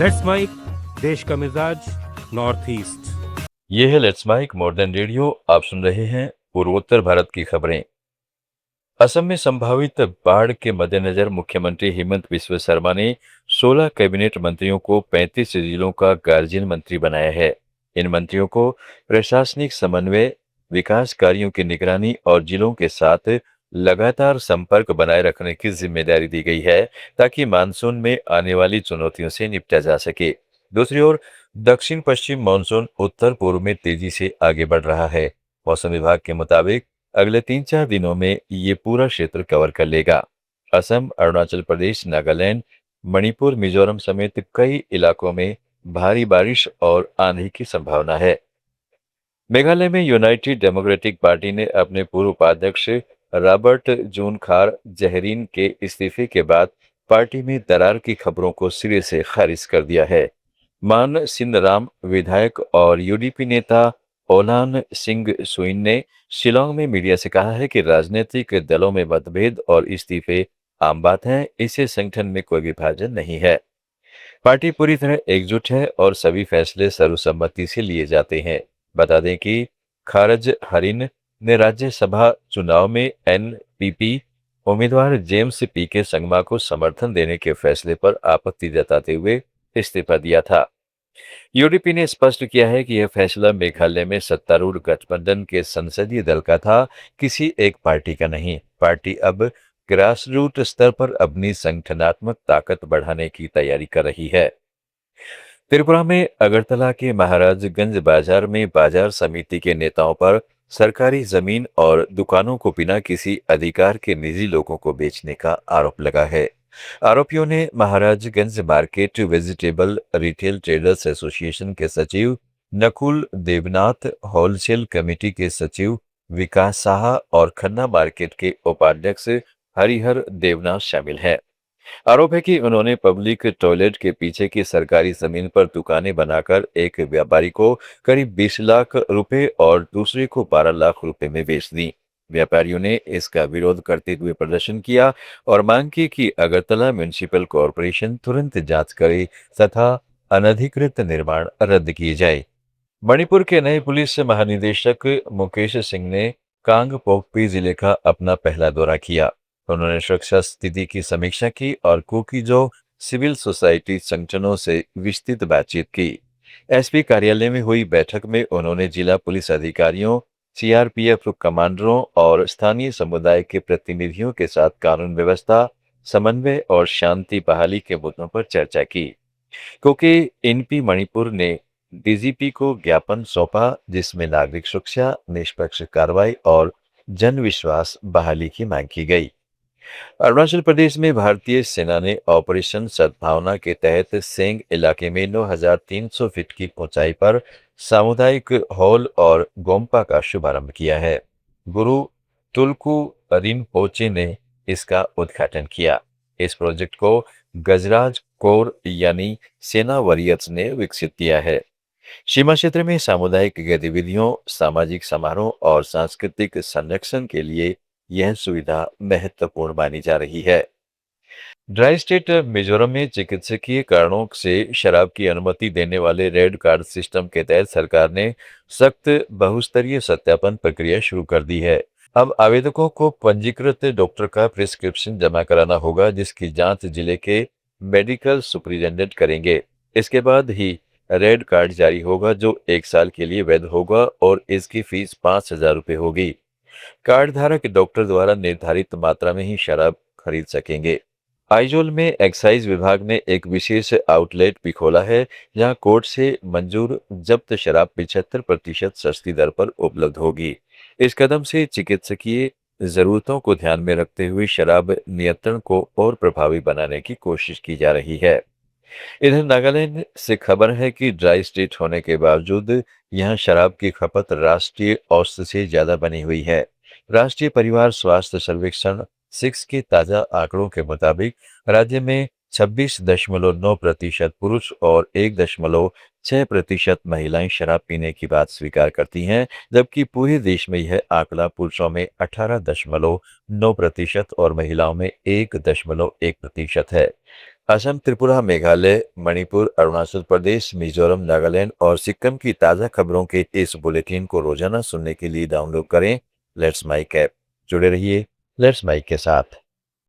Let's mic देश का मिजाज नॉर्थ ईस्ट। ये है लेट्स माइक मॉडर्न रेडियो। आप सुन रहे हैं पूर्वोत्तर भारत की खबरें। असम में संभावित बाढ़ के मद्देनजर मुख्यमंत्री हिमंत बिस्वा शर्मा ने 16 कैबिनेट मंत्रियों को 35 जिलों का गार्जियन मंत्री बनाया है। इन मंत्रियों को प्रशासनिक समन्वय, विकास कार्यों की निगरानी और जिलों के साथ लगातार संपर्क बनाए रखने की जिम्मेदारी दी गई है, ताकि मानसून में आने वाली चुनौतियों से निपटा जा सके। दूसरी ओर दक्षिण पश्चिम मानसून उत्तर पूर्व में तेजी से आगे बढ़ रहा है। मौसम विभाग के मुताबिक अगले 3-4 दिनों में ये पूरा क्षेत्र कवर कर लेगा। असम, अरुणाचल प्रदेश, नागालैंड, मणिपुर, मिजोरम समेत कई इलाकों में भारी बारिश और आंधी की संभावना है। मेघालय में यूनाइटेड डेमोक्रेटिक पार्टी ने अपने पूर्व उपाध्यक्ष रॉबर्ट जूनखार जहरीन के इस्तीफे के बाद पार्टी में दरार की खबरों को सिरे से खारिज कर दिया है। मान सिंह विधायक और यूडीपी नेता ओलान सिंह सुइन ने शिलोंग में मीडिया से कहा है कि राजनीतिक दलों में मतभेद और इस्तीफे आम बात है, इससे संगठन में कोई विभाजन नहीं है। पार्टी पूरी तरह एकजुट है और सभी फैसले सर्वसम्मति से लिए जाते हैं। बता दें कि खारज हरिन ने राज्यसभा चुनाव में एनपीपी उम्मीदवार जेम्स पी के संगमा को समर्थन देने के फैसले पर आपत्ति जताते हुए इस्तीफा दिया था। यूडीपी ने स्पष्ट किया है कि यह फैसला मेघालय में सत्तारूढ़ गठबंधन के संसदीय दल का था, किसी एक पार्टी का नहीं। पार्टी अब ग्रास रूट स्तर पर अपनी संगठनात्मक ताकत बढ़ाने की तैयारी कर रही है। त्रिपुरा में अगरतला के महाराजगंज बाजार में बाजार समिति के नेताओं पर सरकारी जमीन और दुकानों को बिना किसी अधिकार के निजी लोगों को बेचने का आरोप लगा है। आरोपियों ने Maharajganj market vegetable retail traders association के सचिव नकुल देवनाथ, होलसेल कमेटी के सचिव विकास साहा और खन्ना मार्केट के उपाध्यक्ष हरिहर देवनाथ शामिल हैं। आरोप है कि उन्होंने पब्लिक टॉयलेट के पीछे की सरकारी जमीन पर दुकानें बनाकर एक व्यापारी को करीब 20 लाख रुपए और दूसरे को 12 लाख रुपए में बेच दी। व्यापारियों ने इसका विरोध करते हुए प्रदर्शन किया और मांग की कि अगरतला म्युनिसिपल कॉरपोरेशन तुरंत जांच करे तथा अनधिकृत निर्माण रद्द किए जाए। मणिपुर के नए पुलिस महानिदेशक मुकेश सिंह ने कांग पोकपी जिले का अपना पहला दौरा किया। उन्होंने सुरक्षा स्थिति की समीक्षा की और कुकीजो सिविल सोसाइटी संगठनों से विस्तृत बातचीत की। एसपी कार्यालय में हुई बैठक में उन्होंने जिला पुलिस अधिकारियों, सीआरपीएफ कमांडरों और स्थानीय समुदाय के प्रतिनिधियों के साथ कानून व्यवस्था, समन्वय और शांति बहाली के मुद्दों पर चर्चा की। क्योंकि एनपी मणिपुर ने डीजीपी को ज्ञापन सौंपा, जिसमें नागरिक सुरक्षा, निष्पक्ष कार्रवाई और जन विश्वास बहाली की मांग की गई। अरुणाचल प्रदेश में भारतीय सेना ने ऑपरेशन सद्भावना के तहत सेंग इलाके में 9,300 फीट की ऊंचाई पर सामुदायिक हॉल और गोम्पा का शुभारंभ किया है। गुरु तुलकू रिनपोचे ने इसका उद्घाटन किया। इस प्रोजेक्ट को गजराज कोर यानी सेना वॉरियर्स ने विकसित किया है। सीमा क्षेत्र में सामुदायिक गतिविधियों, सामाजिक समारोह और सांस्कृतिक संरक्षण के लिए यह सुविधा महत्वपूर्ण मानी जा रही है। ड्राई स्टेट मिजोरम में चिकित्सकीय कारणों से शराब की अनुमति देने वाले रेड कार्ड सिस्टम के तहत सरकार ने सख्त बहुस्तरीय सत्यापन प्रक्रिया शुरू कर दी है। अब आवेदकों को पंजीकृत डॉक्टर का प्रिस्क्रिप्शन जमा कराना होगा, जिसकी जांच जिले के मेडिकल सुपरिटेंडेंट करेंगे। इसके बाद ही रेड कार्ड जारी होगा, जो 1 साल के लिए वैध होगा और इसकी फीस 5,000 रुपये होगी। कार्ड धारक डॉक्टर द्वारा निर्धारित मात्रा में ही शराब खरीद सकेंगे। आइजोल में एक्साइज विभाग ने एक विशेष आउटलेट भी खोला है, जहां कोर्ट से मंजूर जब्त शराब 75% सस्ती दर पर उपलब्ध होगी। इस कदम से चिकित्सकीय जरूरतों को ध्यान में रखते हुए शराब नियंत्रण को और प्रभावी बनाने की कोशिश की जा रही है। इधर नागालैंड से खबर है कि ड्राई स्टेट होने के बावजूद यहां शराब की खपत राष्ट्रीय औसत से ज्यादा बनी हुई है। राष्ट्रीय परिवार स्वास्थ्य सर्वेक्षण 6 के ताजा आंकड़ों के मुताबिक राज्य में 26.9% पुरुष और 1.6% महिलाएं शराब पीने की बात स्वीकार करती हैं, जबकि पूरे देश में यह आंकड़ा पुरुषों में 18.9% और महिलाओं में 1.1% है। असम, त्रिपुरा, मेघालय, मणिपुर, अरुणाचल प्रदेश, मिजोरम, नागालैंड और सिक्किम की ताज़ा खबरों के इस बुलेटिन को रोजाना सुनने के लिए डाउनलोड करें लेट्स माइक ऐप। जुड़े रहिए लेट्स माइक के साथ।